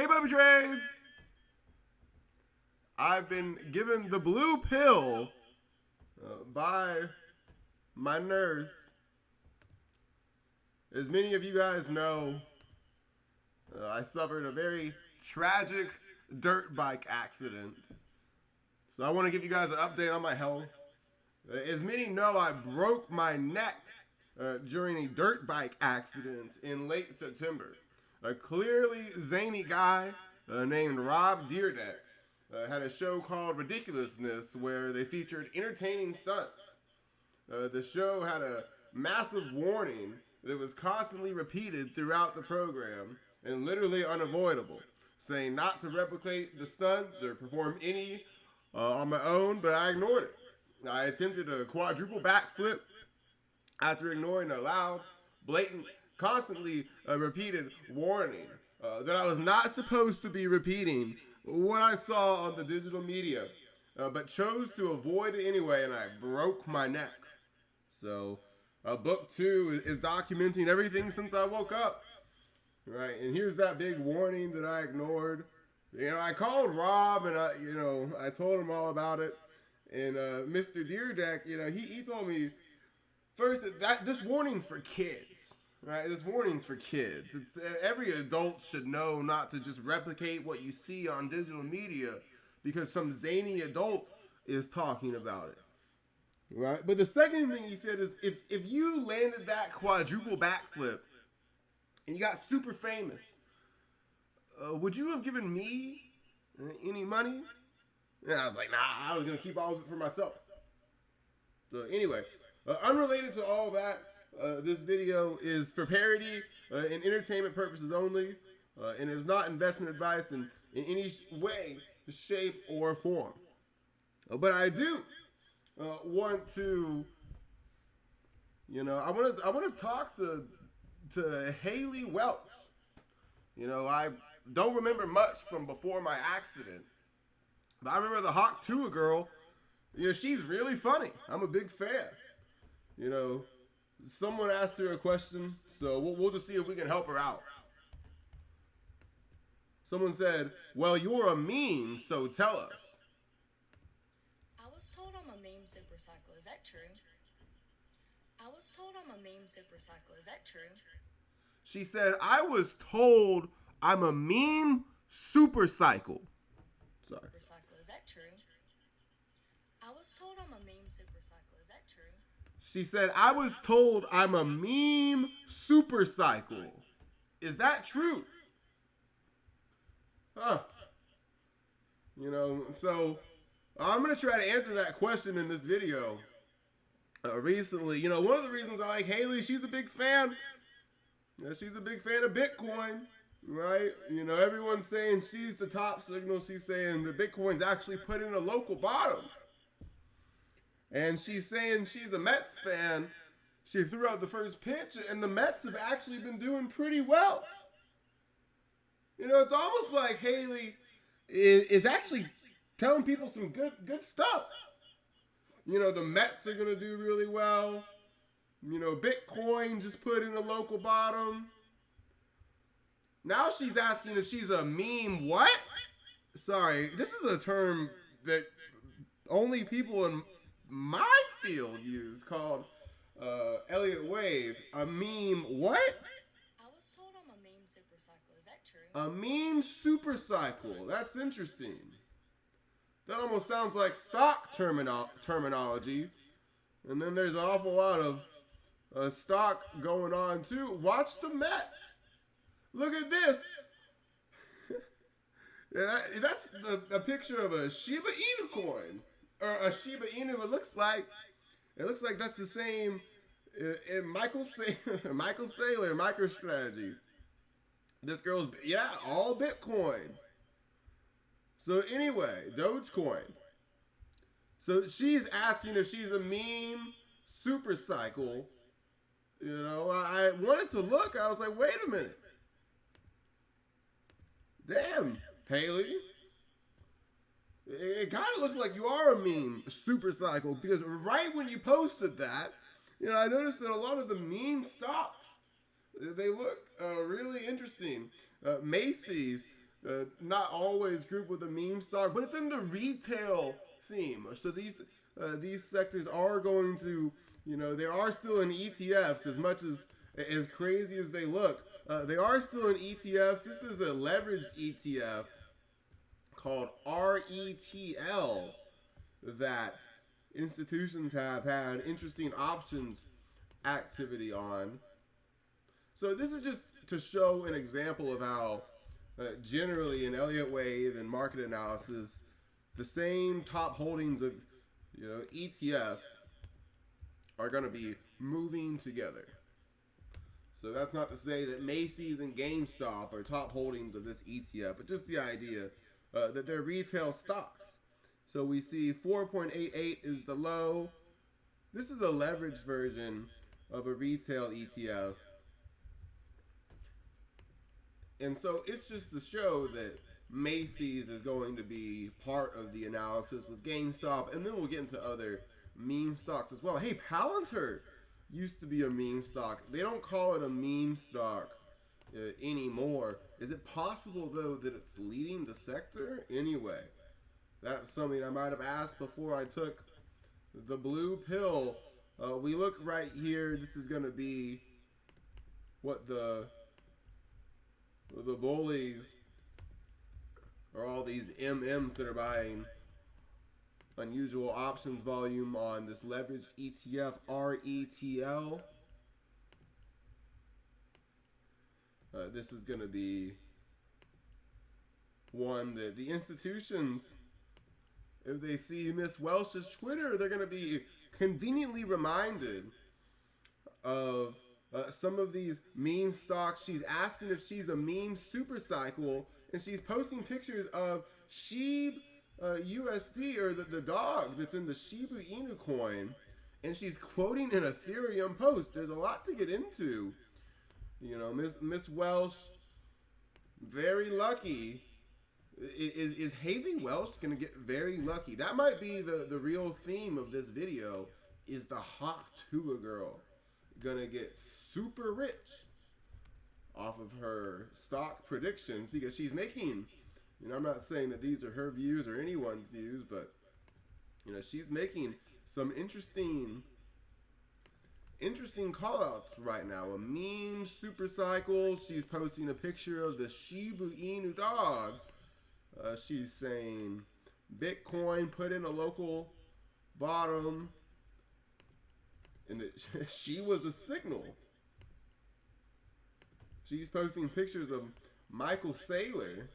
Hey, Bobby Trades! I've been given the blue pill by my nurse. As many of you guys know, I suffered a very tragic dirt bike accident. So I want to give you guys an update on my health. As many know, I broke my neck during a dirt bike accident in late September. A clearly zany guy named Rob Deerdeck had a show called Ridiculousness where they featured entertaining stunts. The show had a massive warning that was constantly repeated throughout the program and literally unavoidable, saying not to replicate the stunts or perform any on my own, but I ignored it. I attempted a quadruple backflip after ignoring a loud, blatant, constantly repeated warning that I was not supposed to be repeating what I saw on the digital media, but chose to avoid it anyway, and I broke my neck. So, book 2 is documenting everything since I woke up, right? And here's that big warning that I ignored. I called Rob and I told him all about it. And Mr. Deerdeck, he told me first that this warning's for kids, right? This warning's for kids. It's every adult should know not to just replicate what you see on digital media because some zany adult is talking about it. Right, but the second thing he said is if you landed that quadruple backflip and you got super famous, would you have given me any money? And I was like, nah, I was gonna keep all of it for myself. So anyway, unrelated to all that, this video is for parody and entertainment purposes only, and is not investment advice in any way, shape, or form. But I do want to, I want to talk to Haley Welch. I don't remember much from before my accident, but I remember the Hawk Tua girl. She's really funny. I'm a big fan. Someone asked her a question, so we'll just see if we can help her out. Someone said, "Well, you're a meme, so tell us." I was told I'm a meme supercycle. Is that true? I was told I'm a meme supercycle. Is that true? She said, "I was told I'm a meme supercycle." Sorry. Supercycle. Is that true? I was told I'm a meme supercycle. Is that true? She said, "I was told I'm a meme supercycle. Is that true?" Huh. So I'm going to try to answer that question in this video. Recently, one of the reasons I like Haley, she's a big fan. She's a big fan of Bitcoin, right? Everyone's saying she's the top signal. She's saying that Bitcoin's actually put in a local bottom. And she's saying she's a Mets fan. She threw out the first pitch, and the Mets have actually been doing pretty well. It's almost like Haley is actually telling people some good stuff. The Mets are going to do really well. Bitcoin just put in a local bottom. Now she's asking if she's a meme what? Sorry, this is a term that only people in my field use called Elliott wave. A meme what? I was told I'm a meme supercycle. Is that true? A meme supercycle. That's interesting. That almost sounds like stock terminology. And then there's an awful lot of stock going on too. Watch the Mets. Look at this. That's a picture of a Shiba Inu coin. Or a Shiba Inu. It looks like that's the same in Michael Saylor, MicroStrategy. This girl's, all Bitcoin. So anyway, Dogecoin. So she's asking if she's a meme supercycle. I wanted to look. I was like, wait a minute. Damn, Haley. It kind of looks like you are a meme supercycle because right when you posted that, I noticed that a lot of the meme stocks, they look really interesting. Macy's not always grouped with a meme stock, but it's in the retail theme. So these sectors are going to, they are still in ETFs as much as crazy as they look. They are still in ETFs. This is a leveraged ETF called RETL that institutions have had interesting options activity on. So this is just to show an example of how generally in Elliott wave and market analysis, the same top holdings of ETFs are going to be moving together. So that's not to say that Macy's and Gamestop are top holdings of this ETF, but just the idea that they're retail stocks. So we see 4.88 is the low. This is a leveraged version of a retail ETF. And so it's just to show that Macy's is going to be part of the analysis with GameStop, and then we'll get into other meme stocks as well. Hey, Palantir used to be a meme stock. They don't call it a meme stock anymore. Is it possible, though, that it's leading the sector? Anyway, that's something I might have asked before I took the blue pill. We look right here. This is going to be what the bullies are, all these MMs that are buying unusual options volume on this leveraged ETF RETL. This is going to be one that the institutions, if they see Miss Welsh's Twitter, they're going to be conveniently reminded of some of these meme stocks. She's asking if she's a meme super cycle, and she's posting pictures of Shiba USD, or the dog that's in the Shiba Inu coin, and she's quoting an Ethereum post. There's a lot to get into. Miss Welsh, very lucky. Is Haley Welsh gonna get very lucky? That might be the real theme of this video. Is the hot Tuba girl gonna get super rich off of her stock predictions? Because she's making, I'm not saying that these are her views or anyone's views, but she's making some interesting call outs right now. A meme super cycle. She's posting a picture of the Shiba Inu dog. She's saying Bitcoin put in a local bottom, and that she was the signal. She's posting pictures of Michael Saylor.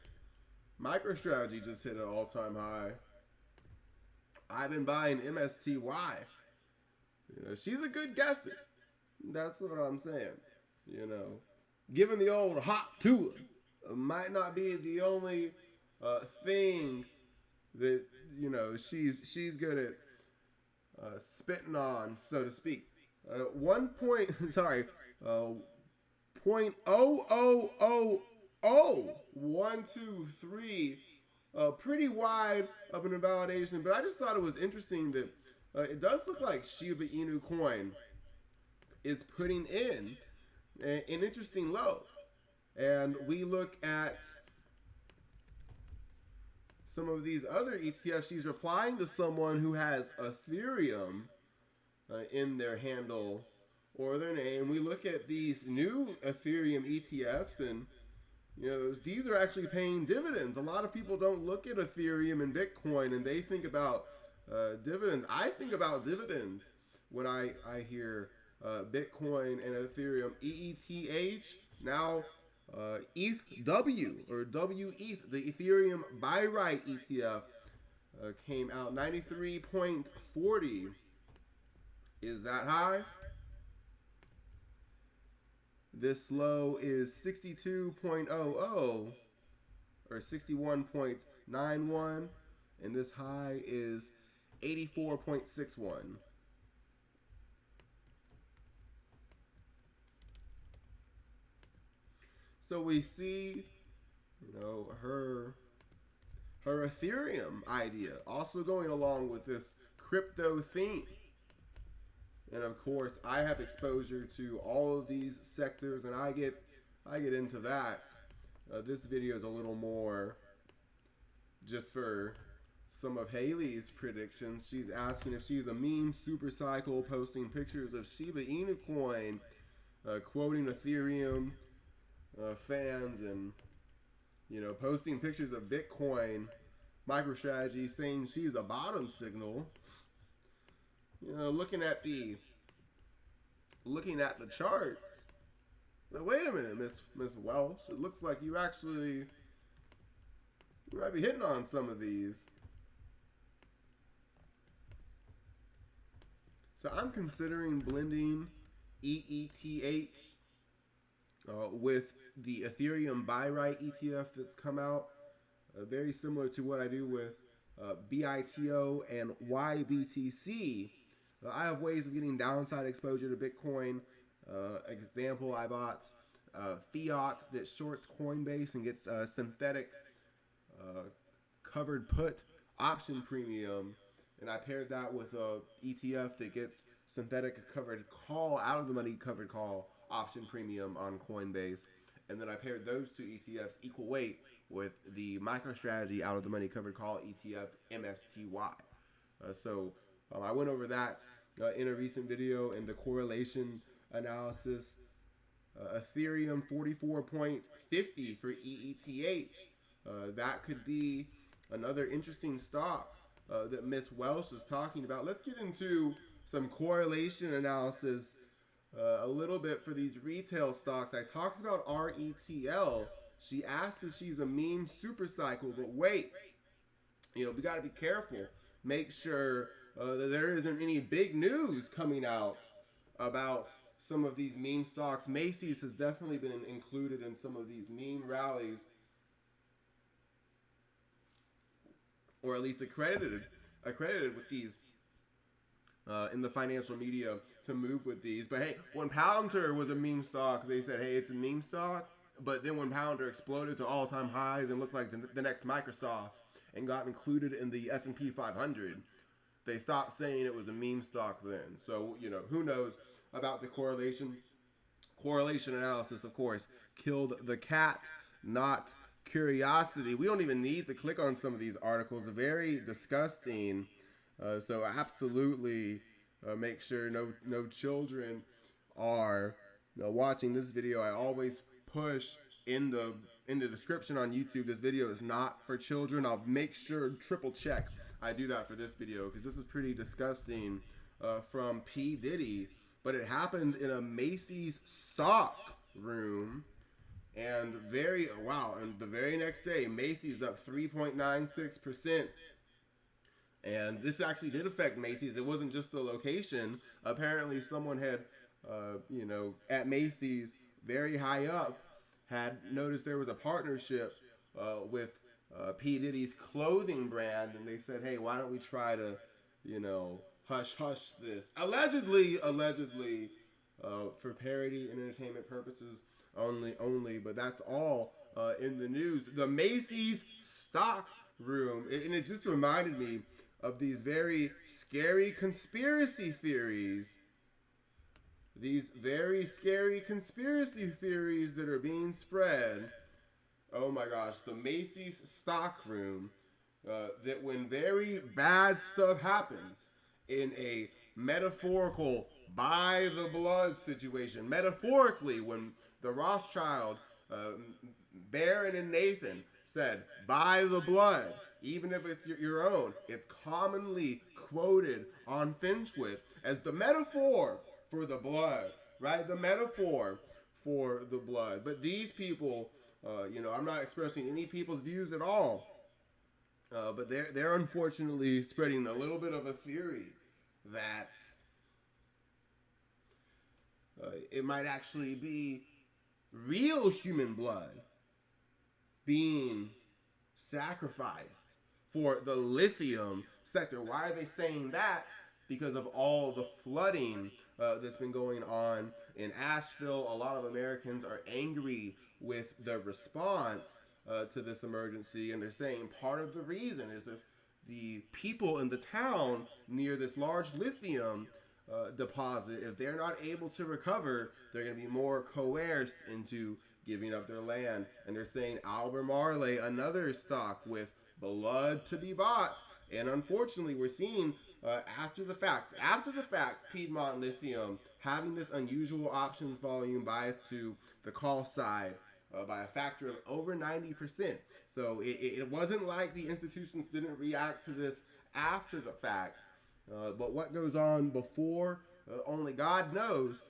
MicroStrategy just hit an all-time high. I've been buying MSTY. She's a good guesser. That's what I'm saying. Giving the old hot Tua might not be the only thing that she's good at spitting on, so to speak. 0.0000123. Pretty wide of an invalidation, but I just thought it was interesting that it does look like Shiba Inu coin is putting in an interesting low. And we look at some of these other ETFs. She's replying to someone who has Ethereum in their handle or their name. We look at these new Ethereum ETFs, and these are actually paying dividends. A lot of people don't look at Ethereum and Bitcoin and they think about dividends. I think about dividends when I hear Bitcoin and Ethereum. EETH, now ETHW, or WETH, the Ethereum buy right ETF came out. 93.40 is that high. This low is 62.00 or 61.91, and this high is 84.61. So we see, her Ethereum idea also going along with this crypto theme. And of course, I have exposure to all of these sectors, and I get into that This video is a little more just for some of Haley's predictions. She's asking if she's a meme super cycle, posting pictures of Shiba Inu coin, quoting Ethereum fans, and posting pictures of Bitcoin MicroStrategy, saying she's a bottom signal. Looking at the charts. But wait a minute, Miss Welsh. It looks like you might be hitting on some of these. So I'm considering blending EETH with the Ethereum buy right ETF that's come out. Very similar to what I do with BITO and YBTC. I have ways of getting downside exposure to Bitcoin. Example, I bought fiat that shorts Coinbase and gets synthetic covered put option premium, and I paired that with a ETF that gets synthetic covered call out of the money covered call option premium on Coinbase, and then I paired those two ETFs equal weight with the MicroStrategy out of the money covered call ETF MSTY. So I went over that in a recent video in the correlation analysis. Ethereum 44.50 for EETH. That could be another interesting stock that Miss Welsh is talking about. Let's get into some correlation analysis a little bit for these retail stocks. I talked about RETL. She asked if she's a meme super cycle, but wait, we got to be careful. Make sure that there isn't any big news coming out about some of these meme stocks. Macy's has definitely been included in some of these meme rallies, or at least accredited with these in the financial media to move with these. But hey, when Palantir was a meme stock, they said, hey, it's a meme stock. But then when Palantir exploded to all-time highs and looked like the next Microsoft and got included in the S&P 500, they stopped saying it was a meme stock then. So, who knows about the correlation. Correlation analysis, of course, killed the cat, not curiosity. We don't even need to click on some of these articles. Very disgusting. So absolutely make sure no children are watching this video. I always push in the description on YouTube, this video is not for children. I'll make sure, triple check I do that for this video, because this is pretty disgusting from P. Diddy. But it happened in a Macy's stock room. And and the very next day, Macy's up 3.96%. And this actually did affect Macy's. It wasn't just the location. Apparently someone had, at Macy's, very high up, had noticed there was a partnership with P. Diddy's clothing brand. And they said, hey, why don't we try to, hush this. Allegedly, for parody and entertainment purposes only, but that's all in the news. The Macy's stock room, and it just reminded me of these very scary conspiracy theories. These very scary conspiracy theories that are being spread. Oh my gosh, the Macy's stock room, that when very bad stuff happens in a metaphorical by the blood situation, metaphorically, when the Rothschild, Baron and Nathan said, by the blood, even if it's your own, it's commonly quoted on Finchwit as the metaphor for the blood, right? The metaphor for the blood. But these people, I'm not expressing any people's views at all, but they're unfortunately spreading a little bit of a theory that it might actually be real human blood being sacrificed for the lithium sector. Why are they saying that? Because of all the flooding that's been going on in Asheville. A lot of Americans are angry with the response to this emergency, and they're saying part of the reason is that the people in the town near this large lithium deposit, if they're not able to recover, they're going to be more coerced into giving up their land. And they're saying Albemarle, another stock with blood to be bought. And unfortunately, we're seeing after the fact, Piedmont Lithium having this unusual options volume bias to the call side by a factor of over 90%. So it wasn't like the institutions didn't react to this after the fact. But what goes on before, only God knows.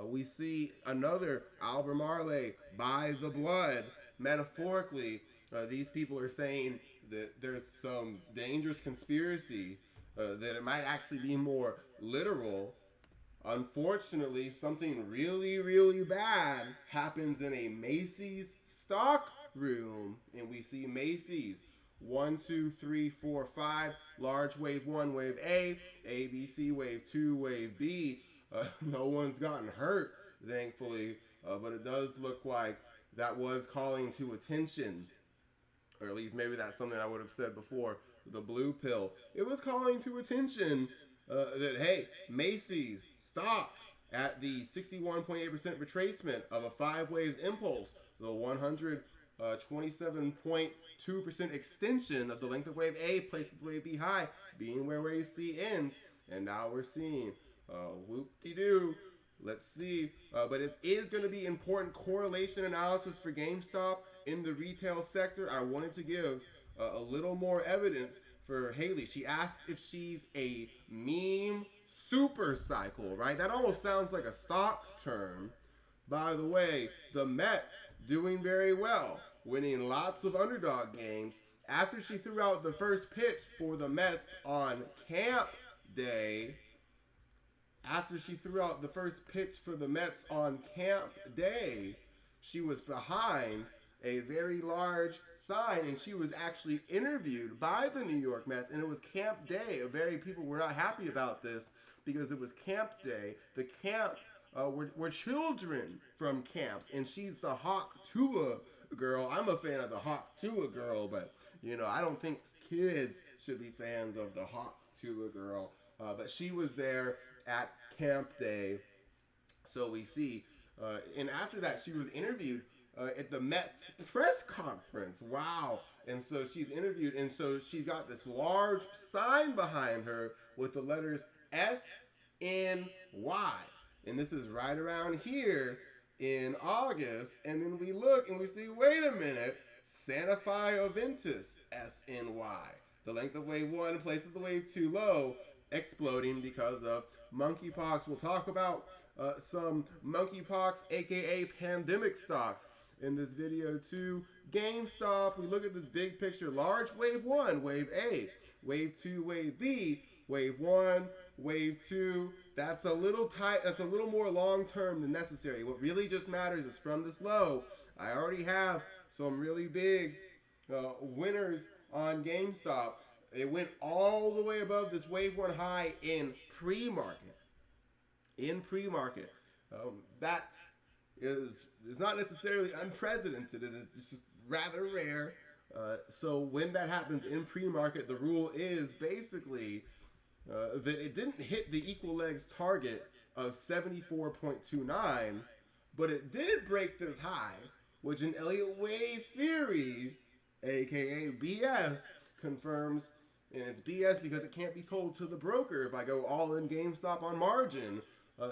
We see another Albemarle by the blood. Metaphorically, these people are saying that there's some dangerous conspiracy, that it might actually be more literal. Unfortunately, something really, really bad happens in a Macy's stock room, and we see Macy's 1, 2, 3, 4, 5, large wave 1, wave A, B, C, wave 2, wave B. No one's gotten hurt, thankfully, but it does look like that was calling to attention, or at least maybe that's something I would have said before. The blue pill, it was calling to attention that, hey, Macy's stock at the 61.8% retracement of a 5 waves impulse, the 127.2% extension of the length of wave A placed at wave B high, being where wave C ends. And now we're seeing whoop-de-doo. Let's see. But it is going to be important correlation analysis for GameStop in the retail sector. I wanted to give a little more evidence for Haley. She asked if she's a meme super cycle, right? That almost sounds like a stock term. By the way, the Mets doing very well, winning lots of underdog games. After she threw out the first pitch for the Mets on camp day, she was behind a very large sign, and she was actually interviewed by the New York Mets, and it was camp day. People were not happy about this because it was camp day. The camp were children from camp, and she's the Hawk Tua girl. I'm a fan of the Hawk Tua girl, but I don't think kids should be fans of the Hawk Tua girl. But she was there at camp day, so we see. And after that, she was interviewed at the Mets press conference. Wow. And so she's interviewed, and so she's got this large sign behind her with the letters SNY. And this is right around here in August. And then we look and we see, wait a minute, Santa Fe Aventus SNY. The length of wave 1, place of the wave 2 low, exploding because of monkeypox. We'll talk about some monkeypox, aka pandemic stocks, in this video too. GameStop, we look at this big picture. Large wave 1, wave A, wave 2, wave B, wave 1, wave 2. That's a little tight. That's a little more long term than necessary. What really just matters is from this low. I already have some really big winners on GameStop. It went all the way above this wave 1 high in pre-market. That is not necessarily unprecedented. It's just rather rare. So when that happens in pre-market, the rule is basically that it didn't hit the equal legs target of 74.29, but it did break this high, which in Elliott wave theory, aka BS, confirms. And it's BS because it can't be told to the broker. If I go all in GameStop on margin,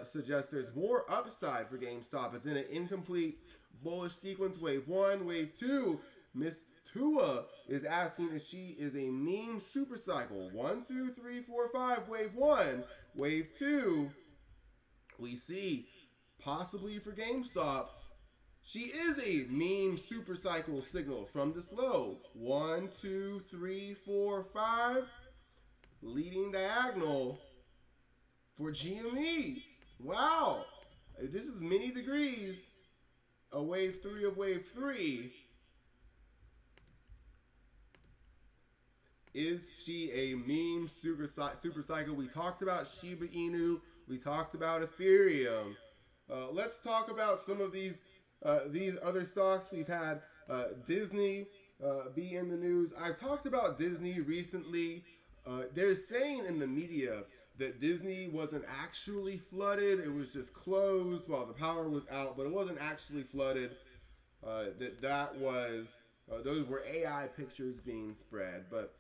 suggests there's more upside for GameStop. It's in an incomplete bullish sequence. Wave 1, wave 2. Miss Tua is asking if she is a meme super cycle. 1, 2, 3, 4, 5. Wave 1, wave 2. We see possibly for GameStop, she is a meme super cycle signal from this low. 1, 2, 3, 4, 5. Leading diagonal for GME. Wow. This is many degrees. A wave 3 of wave 3. Is she a meme super cycle? We talked about Shiba Inu. We talked about Ethereum. Let's talk about some of these other stocks. We've had Disney be in the news. I've talked about Disney recently. They're saying in the media that Disney wasn't actually flooded. It was just closed while the power was out, but it wasn't actually flooded. that was those were AI pictures being spread, but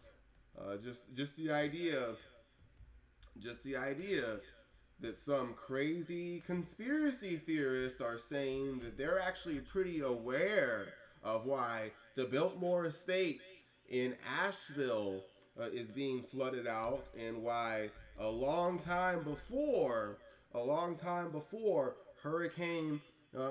just the idea, just the idea that some crazy conspiracy theorists are saying that they're actually pretty aware of why the Biltmore estate in Asheville is being flooded out, and why a long time before, a long time before Hurricane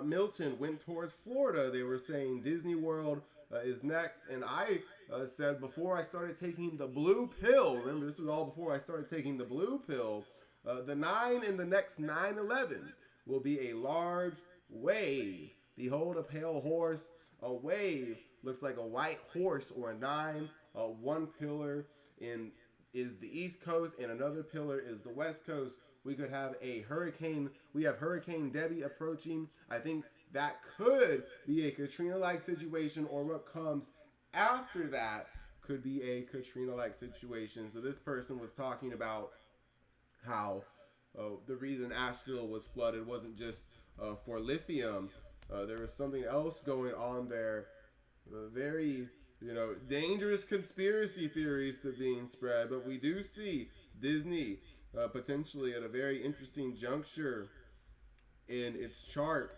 Milton went towards Florida, they were saying Disney World is next. And I said before I started taking the blue pill, remember this was all before I started taking the blue pill, the 9 in the next 9/11 will be a large wave. Behold a pale horse. A wave looks like a white horse or a 9. One pillar in is the East Coast and another pillar is the West Coast. We could have a hurricane. We have Hurricane Debbie approaching. I think that could be a Katrina-like situation, or what comes after that could be a Katrina-like situation. So this person was talking about how the reason Asheville was flooded wasn't just for lithium. There was something else going on there. Very, dangerous conspiracy theories to being spread. But we do see Disney potentially at a very interesting juncture in its chart.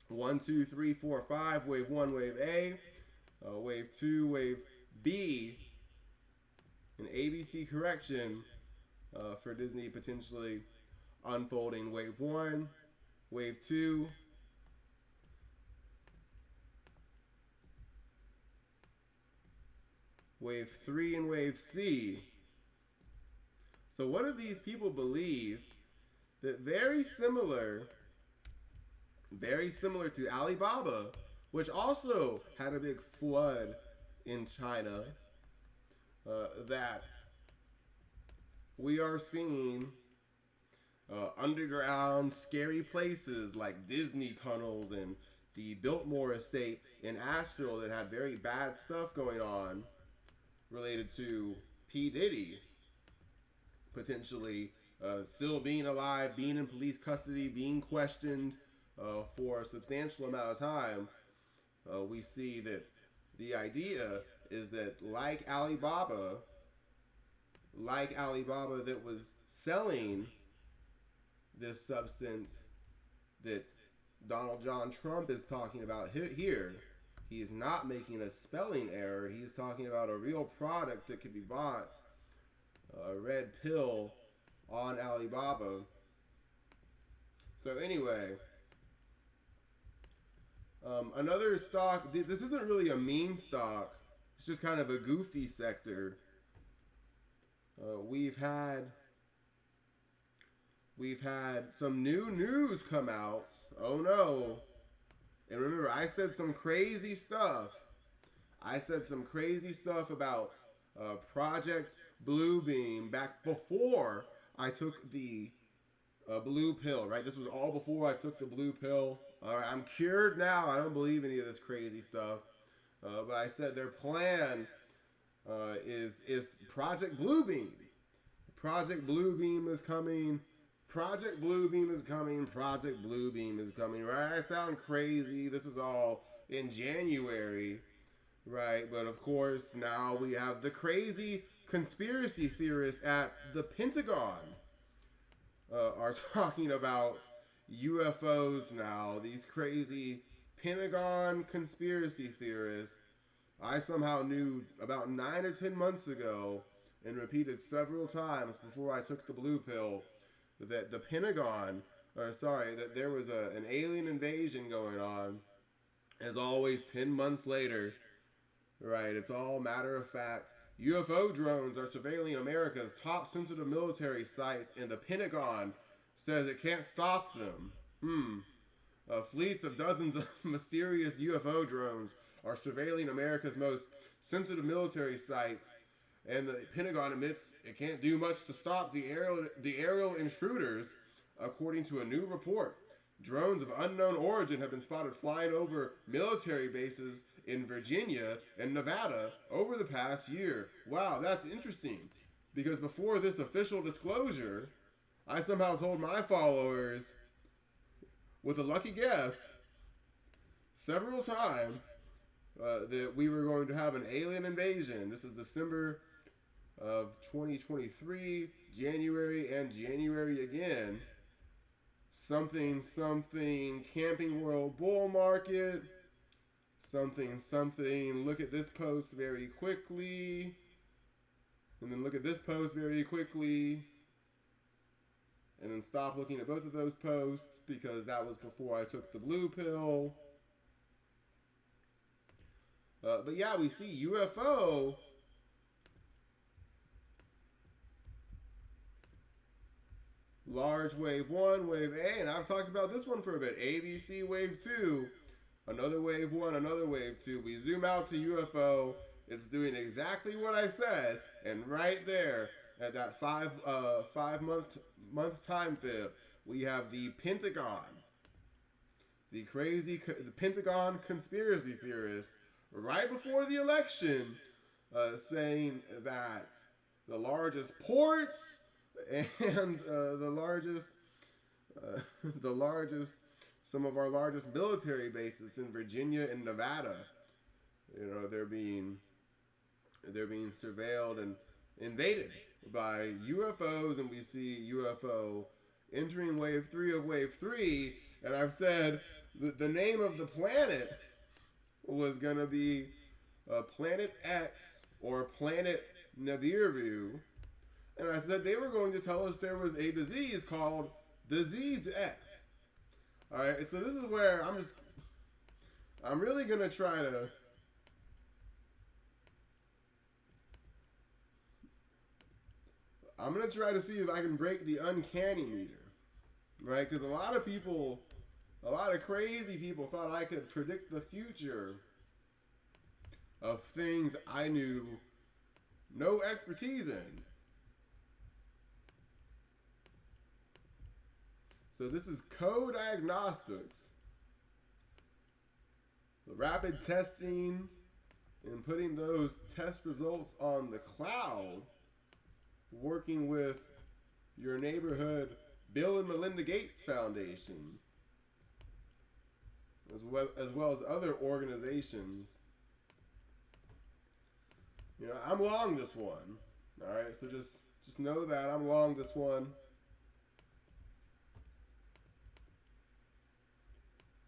1, 2, 3, 4, 5. Wave 1, wave A. Wave 2, wave B. An ABC correction for Disney potentially unfolding. Wave 1, wave 2, wave 3, and wave C. So what do these people believe that very similar to Alibaba, which also had a big flood in China, that we are seeing underground scary places like Disney tunnels and the Biltmore estate in Asheville that had very bad stuff going on related to P. Diddy potentially still being alive, being in police custody, being questioned for a substantial amount of time. We see that the idea is that like Alibaba that was selling this substance that Donald John Trump is talking about here. He's not making a spelling error. He's talking about a real product that could be bought, a red pill on Alibaba. So anyway, another stock, this isn't really a meme stock. It's just kind of a goofy sector. We've had some new news come out. Oh no. And remember, I said some crazy stuff. I said some crazy stuff about Project Bluebeam back before I took the blue pill, right? This was all before I took the blue pill. All right, I'm cured now. I don't believe any of this crazy stuff. But I said their plan is Project Bluebeam. Project Bluebeam is coming. Project Bluebeam is coming. Project Bluebeam is coming. Right? I sound crazy. This is all in January, right? But of course, now we have the crazy conspiracy theorists at the Pentagon are talking about UFOs now. These crazy Pentagon conspiracy theorists. I somehow knew about 9 or 10 months ago and repeated several times before I took the blue pill that the Pentagon, that there was an alien invasion going on. As always, 10 months later, right, it's all matter of fact. UFO drones are surveilling America's top sensitive military sites, and the Pentagon says it can't stop them. Fleets of dozens of mysterious UFO drones are surveilling America's most sensitive military sites, and the Pentagon admits it can't do much to stop the aerial intruders, according to a new report. Drones of unknown origin have been spotted flying over military bases in Virginia and Nevada over the past year. Wow, that's interesting, because before this official disclosure, I somehow told my followers, with a lucky guess, several times that we were going to have an alien invasion. This is December of 2023, January and January again. Something, something, Camping World Bull Market. Something, something, look at this post very quickly. And then look at this post very quickly. And then stop looking at both of those posts because that was before I took the blue pill. But yeah, we see UFO. Large wave 1, wave A, and I've talked about this one for a bit. ABC wave 2, another wave 1, another wave 2. We zoom out to UFO. It's doing exactly what I said, and right there at that five month time fib, we have the Pentagon, the Pentagon conspiracy theorist, right before the election, saying that the largest ports and some of our largest military bases in Virginia and Nevada, they're being surveilled and invaded by UFOs, and we see UFO entering wave 3 of wave 3. And I've said the name of the planet was gonna be Planet X or Planet Nibiru. And I said they were going to tell us there was a disease called Disease X. Alright, so this is where I'm really going to try to see if I can break the uncanny meter. Right? Because a lot of crazy people thought I could predict the future of things I knew no expertise in. So this is co-diagnostics, the rapid testing and putting those test results on the cloud, working with your neighborhood Bill and Melinda Gates Foundation, as well as other organizations. I'm long this one. All right, so just know that I'm long this one.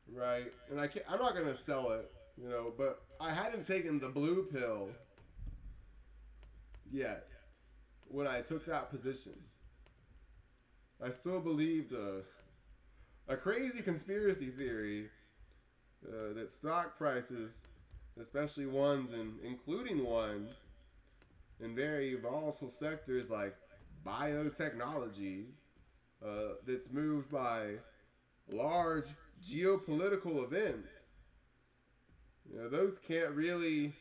Right, and I'm not gonna sell it, but I hadn't taken the blue pill yet when I took that position. I still believed a crazy conspiracy theory that stock prices, especially including ones in very volatile sectors like biotechnology, that's moved by large geopolitical events, those can't really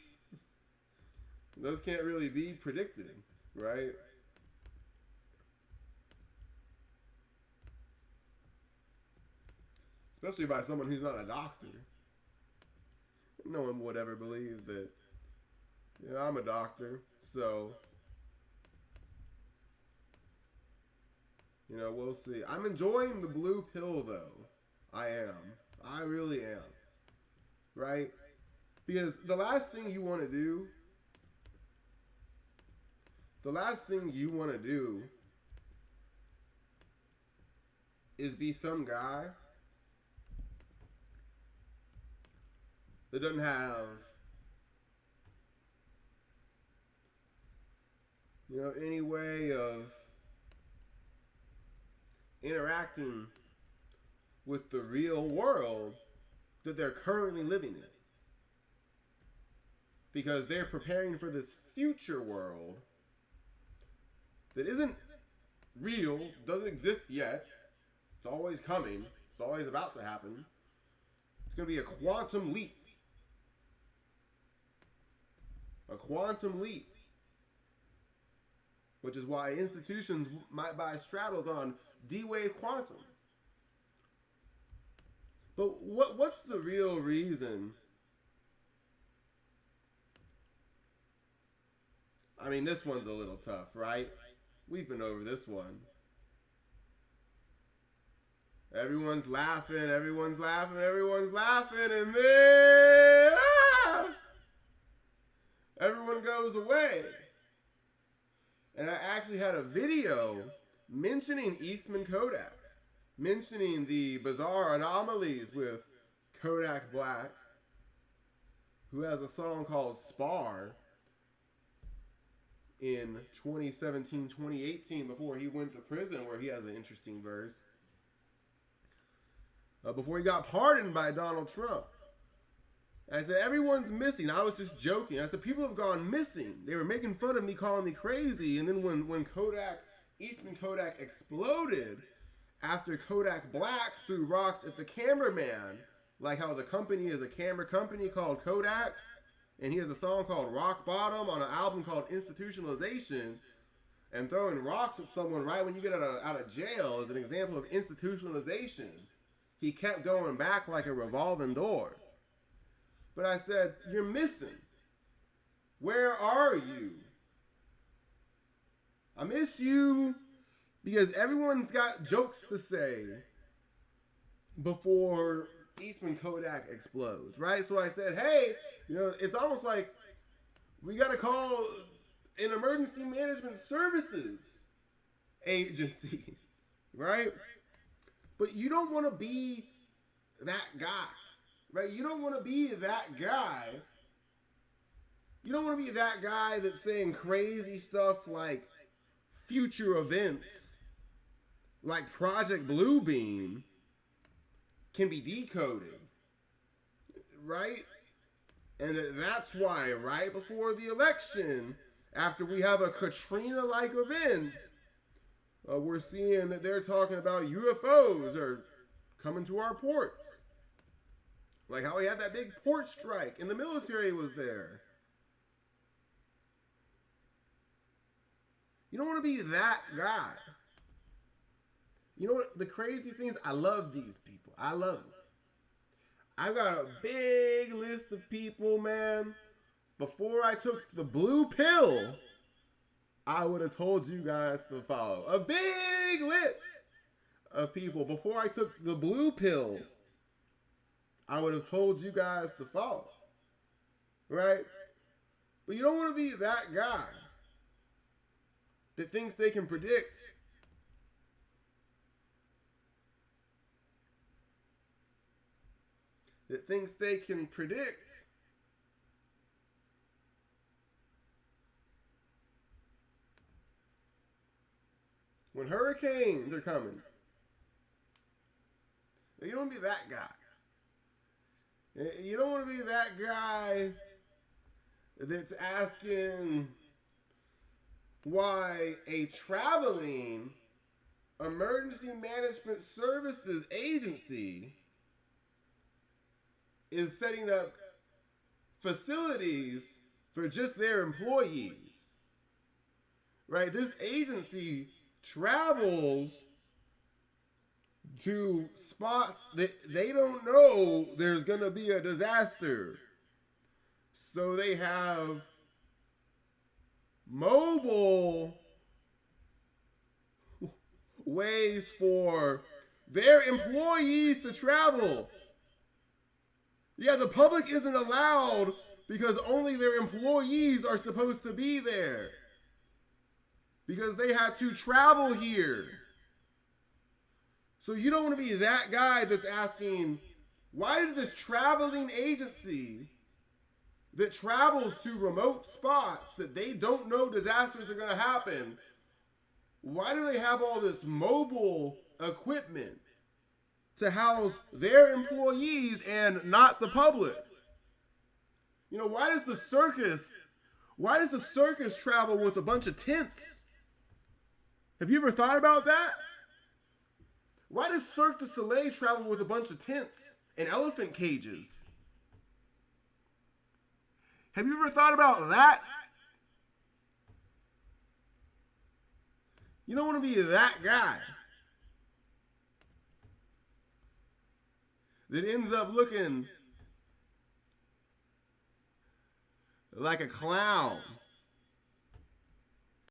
be predicted, right? Especially by someone who's not a doctor. No one would ever believe that. I'm a doctor, so we'll see. I'm enjoying the blue pill though. I am. I really am. Right? Because the last thing you want to do is be some guy that doesn't have any way of interacting with the real world that they're currently living in. Because they're preparing for this future world that isn't real, doesn't exist yet. It's always coming. It's always about to happen. It's going to be a quantum leap. A quantum leap. Which is why institutions might buy straddles on D-Wave Quantum. But what's the real reason? I mean, this one's a little tough, right? We've been over this one. Everyone's laughing, everyone's laughing, everyone's laughing, and then everyone goes away. And I actually had a video mentioning Eastman Kodak, mentioning the bizarre anomalies with Kodak Black, who has a song called Spar in 2017, 2018, before he went to prison, where he has an interesting verse. Before he got pardoned by Donald Trump. I said, everyone's missing. I was just joking. I said, people have gone missing. They were making fun of me, calling me crazy. And then when Eastman Kodak exploded, after Kodak Black threw rocks at the cameraman, like how the company is a camera company called Kodak, and he has a song called Rock Bottom on an album called Institutionalization, and throwing rocks at someone right when you get out of jail is an example of institutionalization. He kept going back like a revolving door. But I said, you're missing. Where are you? I miss you because everyone's got jokes to say before Eastman Kodak explodes, right? So I said, hey, it's almost like we got to call an emergency management services agency, right? But you don't want to be that guy, right? You don't want to be that guy. You don't want to be that guy that's saying crazy stuff like future events, like Project Bluebeam, can be decoded, right? And that's why right before the election, after we have a Katrina-like event, we're seeing that they're talking about UFOs are coming to our ports. Like how we had that big port strike and the military was there. You don't want to be that guy. You know what? The crazy thing is, I love these people. I love them. I've got a big list of people, man. Before I took the blue pill, I would have told you guys to follow. A big list of people. Before I took the blue pill, I would have told you guys to follow. Right? But you don't want to be that guy that thinks they can predict. That thinks they can predict when hurricanes are coming. You don't want to be that guy. You don't want to be that guy that's asking why a traveling emergency management services agency is setting up facilities for just their employees. Right? This agency travels to spots that they don't know there's going to be a disaster. So they have mobile ways for their employees to travel. Yeah, the public isn't allowed because only their employees are supposed to be there. Because they have to travel here. So you don't want to be that guy that's asking, why did this traveling agency that travels to remote spots that they don't know disasters are going to happen, why do they have all this mobile equipment to house their employees and not the public? Why does the circus travel with a bunch of tents? Have you ever thought about that? Why does Cirque du Soleil travel with a bunch of tents and elephant cages? Have you ever thought about that? You don't want to be that guy that ends up looking like a clown